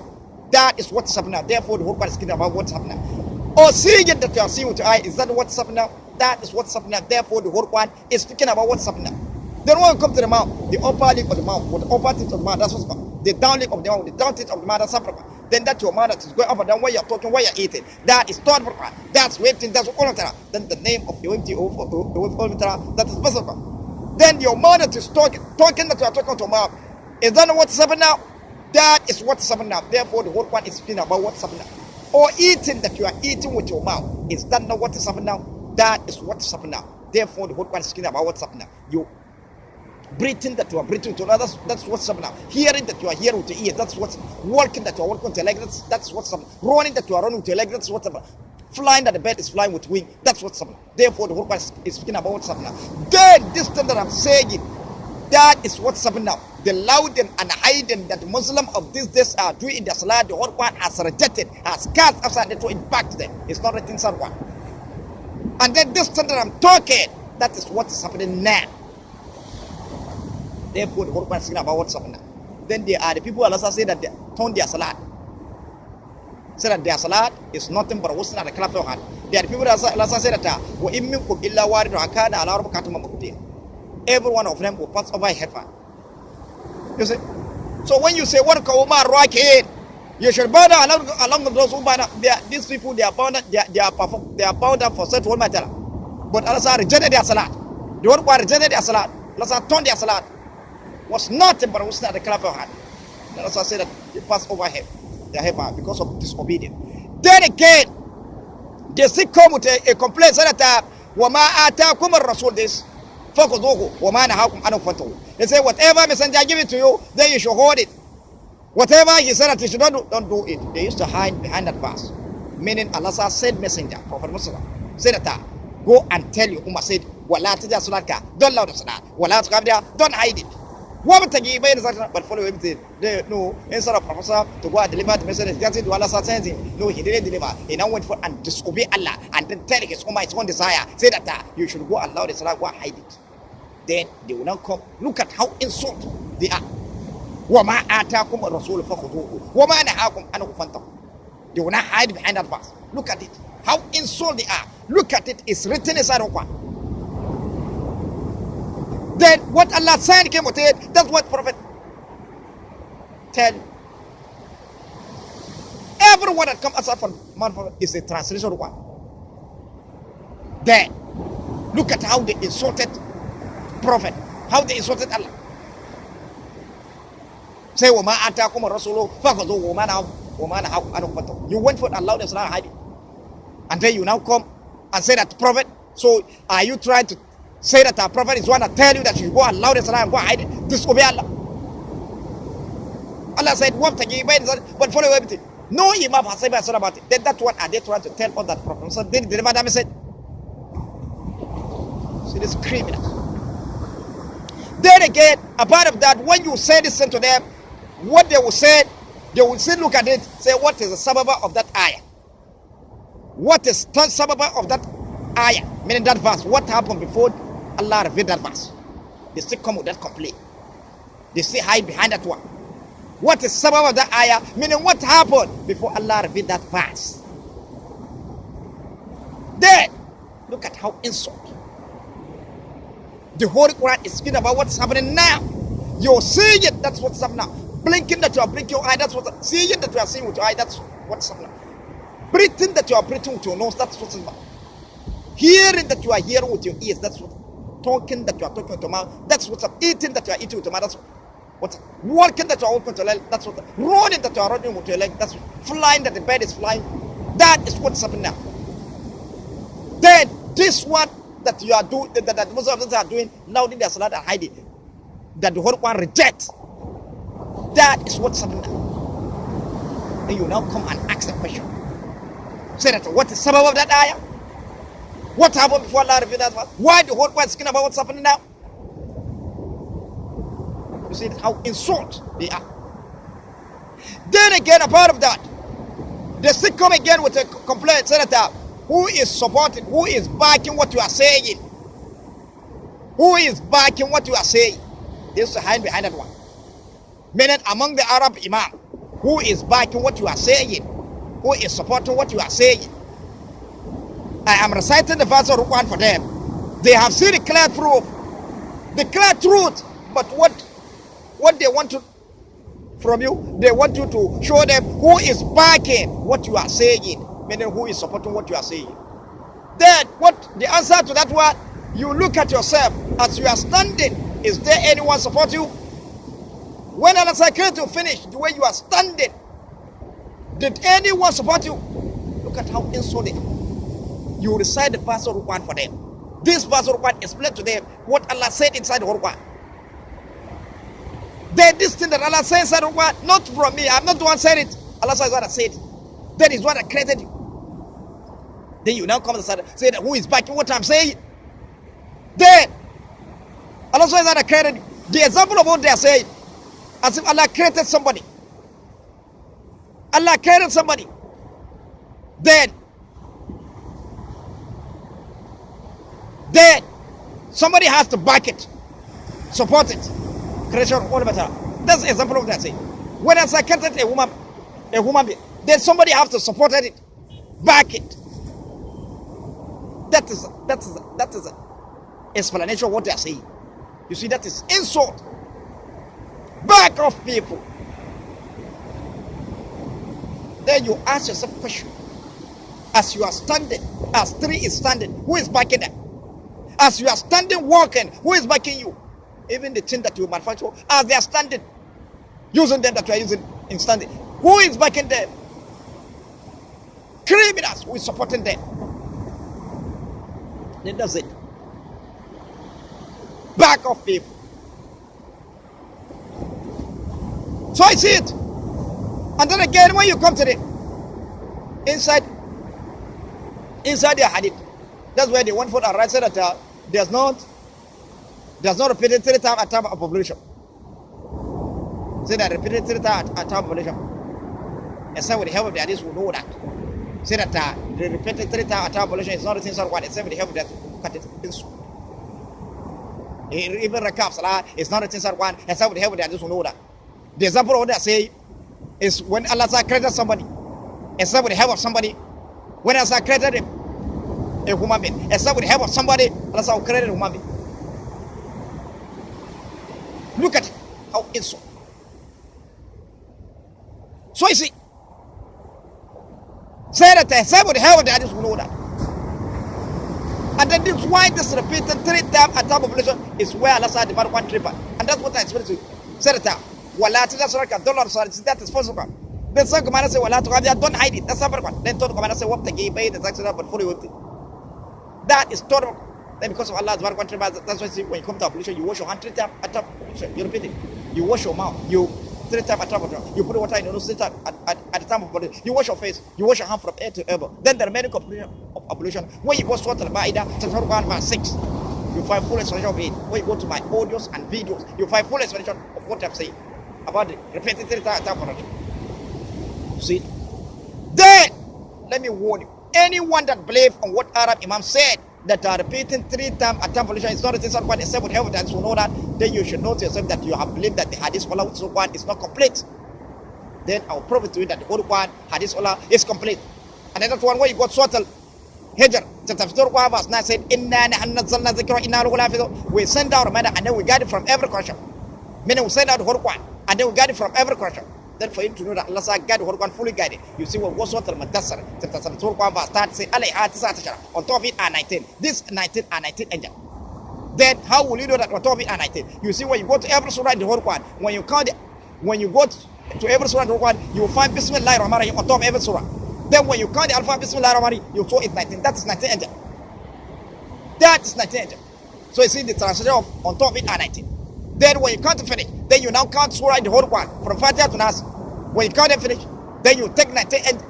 [SPEAKER 1] That is what is happening now. Therefore, the whole part is speaking about what's happening now. Or seeing it that you are seeing with your eye, is that what's happening now? That is what's happening now. Therefore, the whole one is speaking about what's happening now. Then when you come to the mouth, the upper lip of the mouth, or the upper teeth of the mouth, that's what's called. The down lip of the mouth, the down teeth of the mouth, that's something. Then that your mouth that is going up and down while you're talking, while you're eating. That is third part. That's waiting, that's all of that. Then the name of the empty that is possible. Then your mouth that is talking that you are talking to your mouth. Is that not what's happening now? That is what's happening now. Therefore, the whole one is speaking about what's happening now. Or eating that you are eating with your mouth. Is that not what is happening now? That is what's happening now. Therefore, the whole one is speaking about what's happening now. You breathing that you are breathing to others, that's what's happening now. Hearing that you are hearing with your ears, that's what's walking that you are walking with your leg, that's what's happening. Running that you are running with your leg, that's what's happening. Flying that the bird is flying with wing, that's what's happening. Therefore, the whole one is speaking about what's happening now. Then this thing that I'm saying, that is what's happening now. The louding and hiding that the Muslim of these days are doing in their salah, the whole one has rejected, has cast outside, they throw it back to them. It's not written inside one. And then this thing that I'm talking, that is what is happening now. Therefore, the whole one is speaking about what's happening now. Then there are the people Allah say that they turn their salat. Say that their salat is nothing but what's not a clap of hand. There are the people that Allah say that every one of them will pass over a headband. You see? So when you say Warkau ma Arakiun, you should bow down along with those who bow down. These people they are bound down for such one matter. But Allah rejected their salat. The one who rejected their salat, Allah turned their salat. Was nothing but was not the clap of hand. Allah said that they passed over him, their headband, because of disobedience. Then again, they still come with a complaint that وَمَا آتَاكُمَ الرَّسُولُ this. They say whatever messenger give it to you, then you should hold it. Whatever he said that you should don't do it. They used to hide behind that verse. Meaning Allah said messenger, Prophet Muhammad said that go and tell you, Ummah said, Wala tajal salaka, don't allow the salat. Wala tuqabida, don't hide it. But follow everything. No, instead of Prophet to go and deliver the message, Allah sends him. No, he didn't deliver. He now went for and disobey Allah and then tell his Ummah his own desire. Say that you should go and allow the salat, go and hide it. Then they will now come. Look at how insult they are. وَمَا آتَاكُمْ الرَّسُولُ فَخُذُوهُ وَمَا نَهَاكُمْ عَنْهُ فَانْتَهُوا. They will not hide behind that verse. Look at it. How insult they are. Look at it. It's written inside of one. Then what Allah said came with it. That's what Prophet tell you. Everyone that comes outside from Mount Prophet is a translation of one. Then look at how they insulted Prophet, how they insulted Allah. Say, وَمَا أَتَاكُمَ الرَّسُولُ فَخُذُوهُ وَمَا نَهَاكُمْ عَنْهُ فَانْتَهُوا. You went for Allah, the Salah hiding. And then you now come and say that Prophet. So are you trying to say that our Prophet is one that tell you that you go and allow the Salah and go and hide it? Disobey Allah. Allah said, but follow everything. No Imam has said about it. Then that one are they trying to tell us that Prophet so didn't deliver that message? See this criminal. Then again, a part of that, when you say this to them, what they will still look at it, say, what is the sababa of that ayah? What is the sababa of that ayah? Meaning that verse. What happened before Allah revealed that verse? They still come with that complaint. They still hide behind that one. What is sabab of that ayah? Meaning what happened before Allah revealed that verse. Then, look at how insult. The Holy Quran is speaking about what's happening now. You're seeing it, that's what's happening now. Blinking that you are blinking your eye, that's what's happening. Seeing that you are seeing with your eye, that's what's happening now. Breathing that you are breathing with your nose, that's what's happening. Hearing that you are hearing with your ears, that's what. Talking that you are talking with your mouth, that's what's up. Eating that you are eating with your mouth, that's what's up. Walking that you are walking with your leg, that's what. Running that you are running with your leg, that's what. Flying that the bird is flying, that is what's happening now. Then this one that you are doing, that most of us are doing, louding their salat and hiding, that the Holy One rejects, that is what's happening now. Then you now come and ask the question. Say that what is sabab of that ayah? What happened before Allah revealed that verse? Why the whole world is speaking about what's happening now? You see how insult they are. Then again, a part of that, they still come again with a complaint, Senator, who is supporting, who is backing what you are saying? Who is backing what you are saying? They still hide behind that one. Meaning among the Arab Imam, who is backing what you are saying? Who is supporting what you are saying? I am reciting the verse of Quran for them. They have seen the clear proof, the clear truth. But what they want to from you, they want you to show them who is backing what you are saying, meaning who is supporting what you are saying. Then what the answer to that one? You look at yourself as you are standing. Is there anyone support you? When Allah said to finish the way you are standing, did anyone support you? Look at how insolent. You recite the verse of Quran for them. This verse of Quran explains to them what Allah said inside the Quran. Then this thing that Allah says inside the Quran, not from me, I'm not the one saying it. Allah says what I said. That is what I created you. Then you now come and say that who is backing what I'm saying? Then Allah says that I created you. The example of what they are saying, as if Allah created somebody. Allah created somebody. Then somebody has to back it, support it. Creation all better. That's the example of that saying. When I created a woman being, then somebody has to support it, back it. That is an explanation of what they are saying. You see, that is insult. Back off people. Then you ask yourself a question. As you are standing, as three is standing, who is backing them? As you are standing walking, who is backing you? Even the thing that you manufacture, as they are standing, using them that you are using in standing, who is backing them? Criminals, who is supporting them? Then that's it. Back off people. So I see it. And then again, when you come to the inside their hadith, that's where they want for and right said that there's not repeated 3 times at time of population. Say that repeated 3 times at time of population. And some with the help of the hadith will know that. Say that the repeated 3 times at time of population is not a thing so one, except with the help of that. Look at it. Even Rakab Salah is not a thing so one, except with the help of the hadith will know that. The example of what they say is when Allah created somebody, except with the help of somebody. When Allah created a human being, except with the help of somebody, Allah created a human being. Look at it, how insult. So you see, say that except with the help of the hadith will know that. And then this why this repeated 3 times at top population is where Allah said the one triple. And that's what I explained to you. Say that Wala to that is possible. Then some commander say, Wala to don't hide it. That's number one. Then third commander say, what the gay pay the tax but fully with it. That is total. Then because of Allah's one country, that's why when you come to population, you wash your hand 3 times at top population. You repeat it. You wash your mouth. You 3 times at top population. You put water in your nose 3 times at the time of population. You wash your face. You wash your hand from ear to elbow. Then the remaining population, when you go to the Maida, chapter 1 verse 6. You find full explanation of it. When you go to my audios and videos, you find full explanation of what I'm saying about the repeated 3 times correction. See? Then, let me warn you. Anyone that believes on what Arab Imam said that are repeating 3 times a time pollution is not written Quran except with evidence, you know that, then you should know to yourself that you have believed that the hadith Allah with Quran is not complete. Then I'll prove to you that the Holy Quran, hadith Allah, is complete. And then that's one way you got Surah Hijr, chapter 4, verse 9 said, Inna nahnu nazzalna dhikra inna lahu lahafidhun. We send out a matter and then we got it from every correction. Meaning we send out the Holy Quran and then we got it from every correction. Then for you to know that Allah said God the Holy Quran fully guided. You see what was Surah Al-Mudaththir, chapter 4, verse 10 say, alayha 19. On top of it are 19. This 19 are 19 angels. Then how will you know that on top of it are 19? You see when you go to every surah in the Holy Quran, when you go to every surah in the Holy Quran, you will find Bismillahir Rahmanir Rahim on top of every surah. Then when you count the alphabet Bismillahir Rahmanir Rahim, you saw it 19. That is 19 angels. That is 19 angels. So you see the translation of on top of it are 19. Then when you count to finish, then you now count surah in the Holy Quran from Fatiha to Nas. When you count and finish, then you take 19 and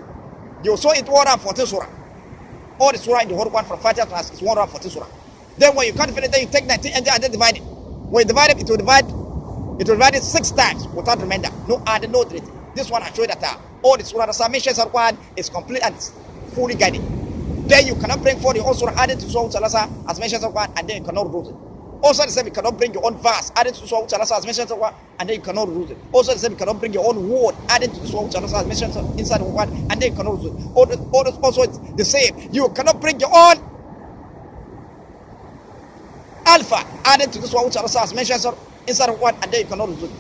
[SPEAKER 1] you saw it 114 surah. All the surah in the Holy Quran from Fatiha to Nas is 114 surah. Then when you count and finish, then you take 19 and then divide it. When you divide it, it will divide it 6 times without remainder. No add, no delete. This one I show you that all the surah that mentions in the Quran is complete and fully guided. Then you cannot bring forth your own surah added to Surah as mentioned in the Quran, and then you cannot reduce it. Also the same, you cannot bring your own verse added to Surah as mentioned in the Quran, and then you cannot reduce it. Also the same, you cannot bring your own word added to Surah as mentioned inside the Quran, and then you cannot reduce it. Also it's the same. You cannot bring your own alpha added to the Surah as mentioned inside the Quran, and then you cannot reduce it.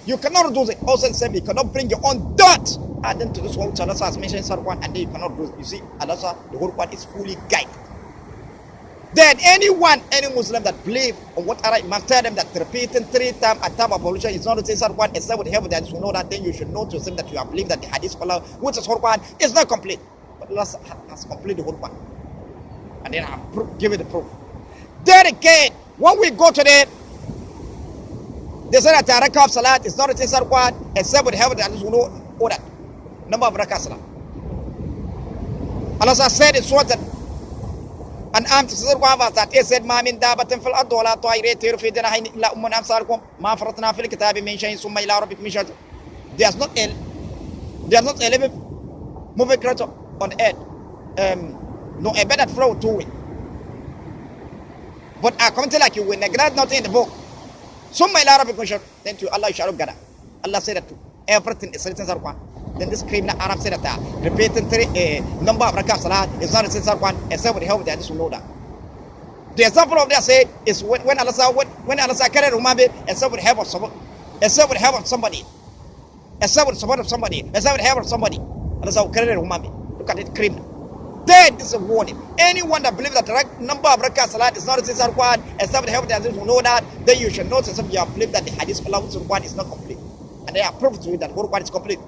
[SPEAKER 1] You cannot reduce it. Also the same, you cannot bring your own dot added to this one which Allah has mentioned inside the Quran, and then you cannot reduce it. You see, Allah, the whole Quran is fully guided. Then any Muslim that believe on what Allah must tell them that repeating 3 times a time of ablution is not the inside Quran except with heaven, that you know that, then you should know to yourself that you have believed that the hadith of Allah, which is whole Quran, is not complete. But Allah has completed the whole Quran. And then I give you the proof. Then again, when we go to they say that the rakah of salat is not the inside Quran except with heaven, that you know all that. Number of rakah salat. Allah said in Surah An'am to Surah Quran that He said, "Ma min dabatin fil ardi wala ta'irin yatiru fi janahihin illa ummun amsalukum ma faratna fil kitabi min shay'in thumma ila rabbikum yurja'un." There's not a living moving creature on earth, no a bed that flow to it. But I come to like you will neglect nothing in the book. Summa ila rabbikum yurja'un. Then to Allah you shall gather. Allah said that everything is written in Quran. Then this criminal Arab said that repeating number of rakah salat is not written in Quran except with help that this will know that. The example of that say is when Allah said carry Umami except with help of somebody, except with help of somebody, except with support of somebody, except with help of somebody. Allah said carry Umami. Look at it, criminal. Then this is a warning. Anyone that believes that the number of rakah salat is not written in Quran except with help that this will know that, then you should know that you have believed that the hadith of Allah Quran is not complete. And they are proved to you that the Quran is complete.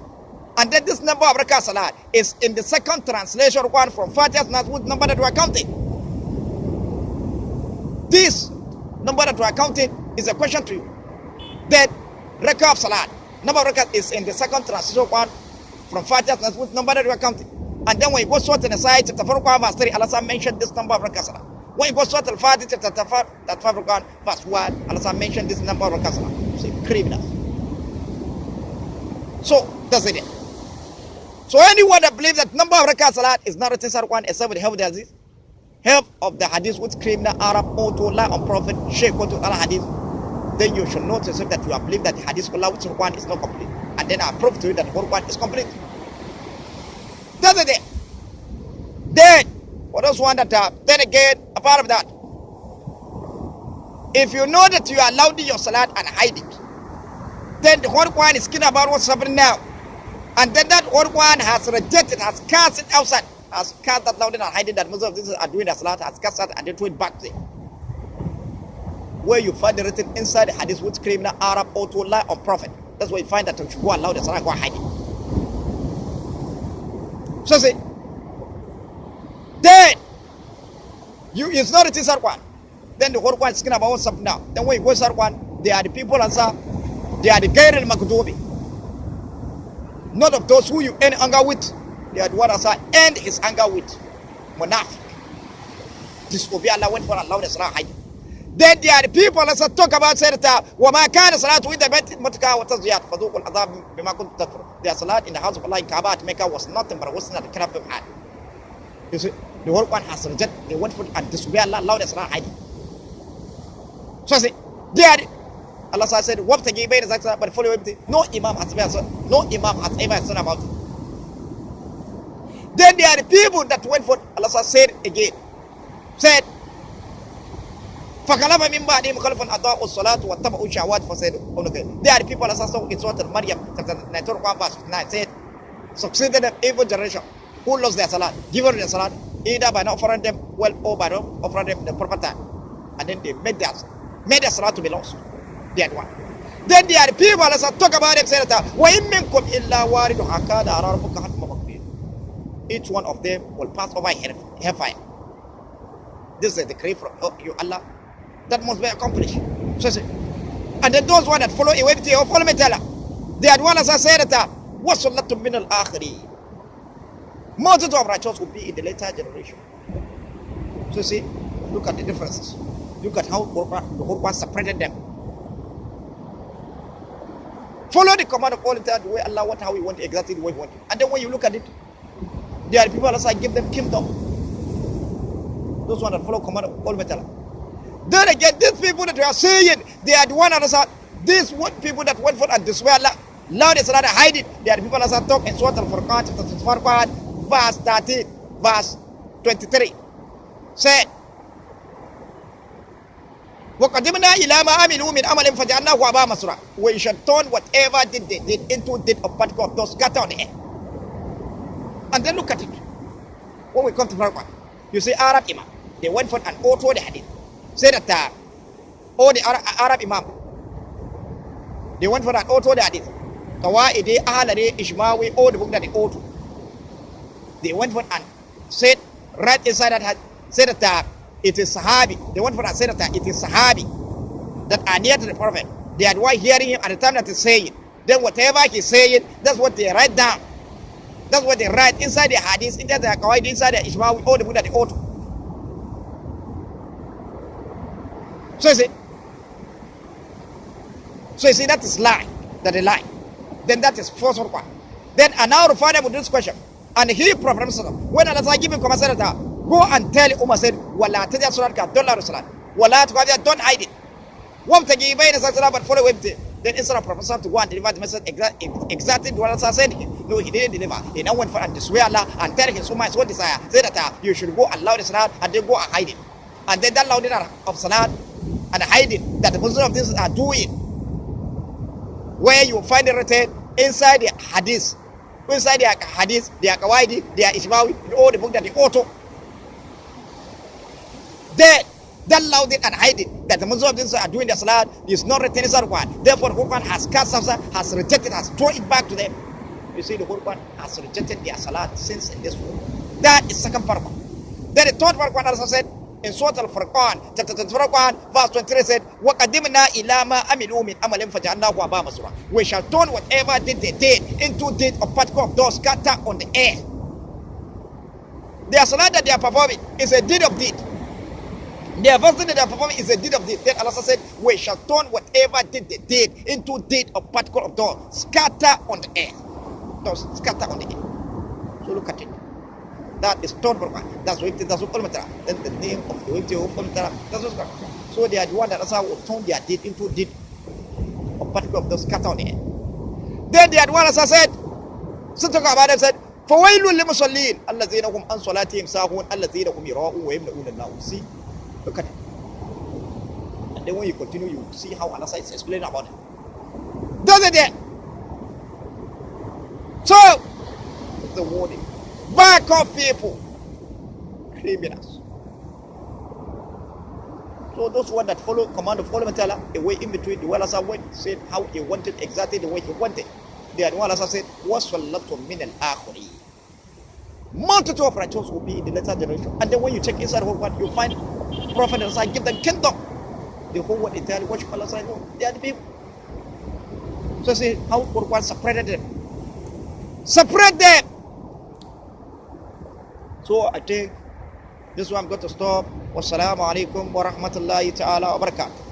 [SPEAKER 1] And then this number of rakah salat is in the second translation one from Fatiha Nas, with number that we are counting. This number that we are counting is a question to you. That rakah of salat, number of rakah is in the second translation one from Fatiha Nas, with number that we are counting. And then when you go to the side, chapter 4, verse 3, Allah mentioned this number of rakah salat. When you go to Al-Fatiha, chapter 5, verse 1, Allah mentioned this number of rakah salat. You see, criminals. So that's it. So anyone that believes that number of rakah salat is not written in Quran except with help of the help of the hadith which criminal Arab or to Allah on Prophet Sheikh or to Allah hadith, then you should know to yourself that you have believed that the hadith of Allah which Quran is not complete. And then I prove to you that the Quran is complete. That's it. Then for those one that then again, apart of that, if you know that you are allowed in your salat and hide it, then the whole Quran is skin about what's happening now. And then that whole Quran has rejected, has cast it outside, has cast that loud and hiding that most of these are doing the salat, has cast that and they throw it back there. Where you find it written inside the hadith which criminal Arab or to lie on Prophet. That's where you find that you should go allow the salat, go and hide it. So say, then it's not written inside Quran. Then the whole Quran is skin about what's happening now. Then when you go inside Quran, they are the people answer. They are the Gair al-Maghdubi. None of those who you end anger with, they are the one that end his anger with. Munafiq. Disobey Allah, went for Allah, that's right. Then they are the people that talk about say that وَمَا كَانَ صَلَاتُ إِذَا بَيْتِ مَتْكَى وَتَزْيَادْ فَذُوقُوا الْعَذَابِ بِمَا كُنْتُمْ تَكْفُرُونَ. Their salat in the house of Allah in Kaaba at Mecca was nothing but a wasn't at the Kaaba had. You see, The whole one has rejected, they went for and disobey Allah, allowed us not hiding. So I say, they are, Allah said, what the game is, but follow him. No Imam has ever said about it. Then there are the people that went for, Allah said again, said, فَكَلَمَ مِنْ بَعْدِهِمْ خَلْفٌ أَضَاعُوا الصَّلَاةَ وَاتَّبَعُوا الشَّهَوَاتِ فَسَيَدْ. They are the people Allah said in Surah Al-Maryam, chapter 9, verse 9, said, succeeded an evil generation who lost their salat, given their salat, either by not offering them well or by not offering them the proper time. And then they made their salat to be lost. They had one. Then there are the people Allah said, talk about them, say that, وَإِن مِّنكُمْ إِلَّا وَارِدُهَا كَانَ عَلَىٰ رَبِّكَ حَتْمًا مَقْضِيًّا. Each one of them will pass over hellfire. This is a decree from you, Allah, that must be accomplished. So, and then those ones that follow away with you, follow me, tell her. They had one as I said that, وَصُلَّةٌ مِّنَ الْآخِرِينَ. Multitude of righteous will be in the later generation. So see, look at the differences. Look at how the Quran separated them. Follow the command of all the way Allah want, how He want, exactly the way He want. And then when you look at it, there are people that give them kingdom. Those ones that follow command of all metal. Then again, these people that we are saying, they are the one that are these people that went for and disobey Allah. Now they started hide it. They are the people that are talking in Surah Al-Furqan, chapter 24, verse 13, verse 23. Said, وَقَدِمْنَا إِلَى مَا عَمِلُوا مِنْ عَمَلٍ فَجَعَلْنَاهُ هَبَاءً مَنثُورًا. We shall turn whatever they did into did of particle of those scatter on the air. And then look at it. When we come to Warkau, you see Arab Imam. They went for an auto the hadith. Say that all the Arab Imam. They went for an auto the hadith. Qawaidi, Ahlari, Ishmawi, all the book that they auto. They went for and said right inside that said that it is Sahabi. They went for and said that it is Sahabi that are near to the Prophet. They had why hearing him at the time that he's saying. Then whatever he's saying, that's what they write down. That's what they write inside the hadith, inside the Qawaid, inside the Ishmawi, all the book that they auto. So you see, that is lie, that they lie. Then that is false one. Then and now to find out with this question. And he Prophet when Allah give him command, go and tell Umar said, Wala tajal surat don't lie to salat. Wala don't hide it. One thing he made but follow him. Then instead of Prophet to go and deliver the message exactly what Allah said, no, he didn't deliver. He now went for and swear Allah and tell his Ummah his own desire. Say that you should go and allow the salat and then go and hide it. And then that louding of salat and hiding that the Muslims of this are doing, where you find it written inside the hadith, their Qawaidi, their Ishmawi, all the book that they auto. That louding and hiding that the Muslims of this are doing their salat is not written inside the Quran. Therefore, the Quran has cast, has rejected, has thrown it back to them. You see, the Quran has rejected their salat since in this world. That is second part. Then the third part, Allah said, in Surah Al-Furqan, chapter 24, verse 23 said, وَقَدِمْنَا إِلَى مَا أَمِلُوا مِنْ أَمَلٍ فَجَعَلْنَاهُ هَبَاءً مَنثُورًا. We shall turn whatever they did into deed of particle of those scatter on the air. Their salat that they are performing is a deed of deed. Their fasting that they are performing is a deed of deed. Then Allah said, we shall turn whatever they did into deed of particle of those scatter on the air. Those scatter on the air. So look at it. That is third Quran. That's what then the name of the that's what's going. So they are the one that also will turn their deed into deed of particle of those scatter on the air. Then they are the one as I said, so talk about them said, فَوَيْلٌ لِلْمُصَلِّينَ الَّذِينَ هُمْ عَنْ صَلَاتِهِمْ سَاهُونَ الَّذِينَ هُمْ يُرَاءُونَ وَيَمْنَعُونَ النَّاسَ. See? Look at it. And then when you continue, you see how Allah is explaining about it. Does it there? So, the warning. Back up people. Criminals. So those ones that follow command of follow Allah, a way in between the one Allah went, said how he wanted exactly the way he wanted. The one Allah said, وَصَلَّةٌ مِنَ الْآخِرِينَ. Multitude of righteous will be in the later generation. And then when you check inside the whole one, you find Prophet Allah give them kingdom. The whole world entirely worship Allah. They are the people. So see how Quran separated them. Separate them. So I think this one I'm going to stop. Wassalamu alaikum wa rahmatullahi ta'ala wa barakatuh.